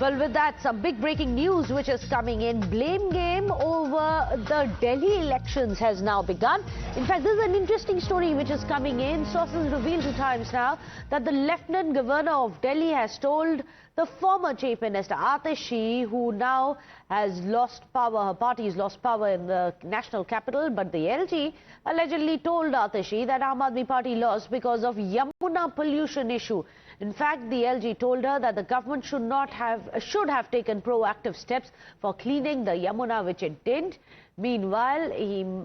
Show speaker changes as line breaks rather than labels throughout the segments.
Well, with that, some big breaking news which is coming in. Blame game over the Delhi elections has now begun. In fact, this is an interesting story which is coming in. Sources reveal to Times Now that the Lieutenant Governor of Delhi has told the former Chief Minister Atishi, who now has lost power, her party has lost power in the national capital, but the LG allegedly told Atishi that Aam Aadmi Party lost because of Yamuna pollution issue. In fact, the LG told her that the government should have taken proactive steps for cleaning the Yamuna, which it didn't. Meanwhile,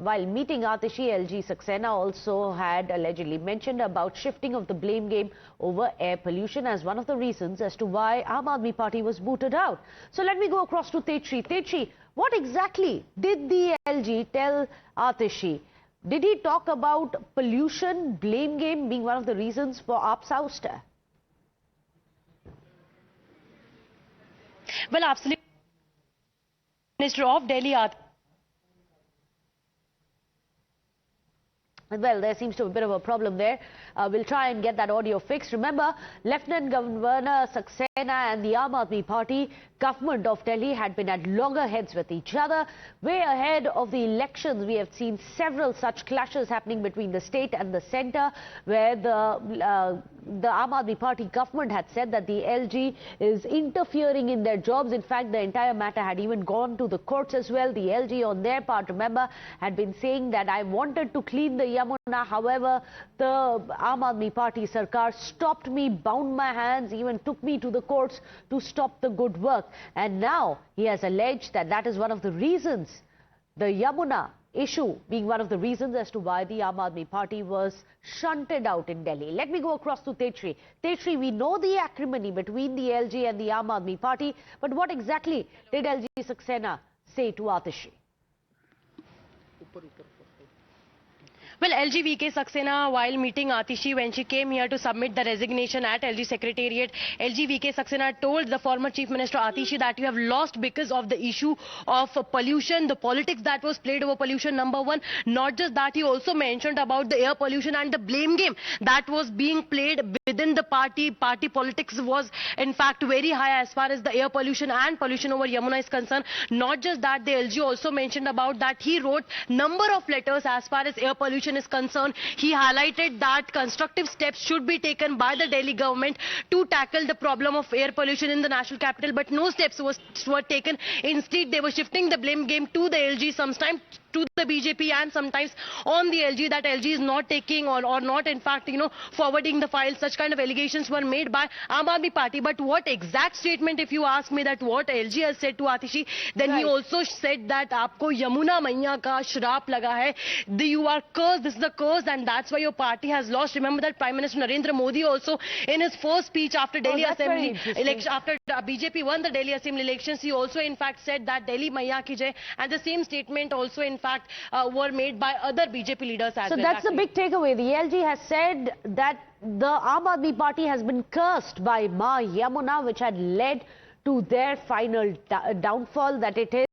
while meeting Atishi, LG Saxena also had allegedly mentioned about shifting of the blame game over air pollution as one of the reasons as to why Aam Aadmi Party was booted out. So let me go across to Tetri. Tetri, what exactly did the LG tell Atishi? Did he talk about pollution, blame game being one of the reasons for AAP's ouster?
Well, absolutely. Minister of Delhi.
Well, there seems to be a bit of a problem there. We'll try and get that audio fixed. Remember, Lieutenant Governor Saxena and the Aam Aadmi Party government of Delhi had been at loggerheads with each other. Way ahead of the elections, we have seen several such clashes happening between the state and the centre, where the Aam Aadmi Party government had said that the LG is interfering in their jobs. In fact, the entire matter had even gone to the courts as well. The LG on their part, remember, had been saying that I wanted to clean the Yamuna. However, the Aam Aadmi Party Sarkar stopped me, bound my hands, even took me to the courts to stop the good work. And now he has alleged that that is one of the reasons, the Yamuna issue being one of the reasons as to why the Aam Aadmi Party was shunted out in Delhi. Let me go across to Tetri. Tetri, we know the acrimony between the LG and the Aam Aadmi Party, but what exactly did LG Saxena say to Atishi?
Well, LG VK Saxena, while meeting Atishi when she came here to submit the resignation at LG Secretariat, LG VK Saxena told the former Chief Minister Atishi that you have lost because of the issue of pollution, the politics that was played over pollution, number one. Not just that, he also mentioned about the air pollution and the blame game that was being played within the party. Party politics was in fact very high as far as the air pollution and pollution over Yamuna is concerned. Not just that, the LG also mentioned about that he wrote number of letters as far as air pollution is concerned. He highlighted that constructive steps should be taken by the Delhi government to tackle the problem of air pollution in the national capital, but no steps were taken. Instead, they were shifting the blame game to the LG, sometimes to the BJP and sometimes on the LG, that LG is not taking or not in fact, forwarding the file. Such kind of allegations were made by Aam Aadmi Party. But what exact statement, if you ask me, that what LG has said to Atishi, then he also said that aapko Yamuna Maiya ka shraap laga hai, you are cursed, this is a curse, and that's why your party has lost. Remember that Prime Minister Narendra Modi also in his first speech after Delhi Assembly election, after BJP won the Delhi Assembly elections, he also in fact said that Delhi Maiya ki jai, and the same statement also in fact were made by other BJP leaders as well.
So that's the big takeaway. The LG has said that the Aam Aadmi Party has been cursed by Ma Yamuna, which had led to their final downfall, that it is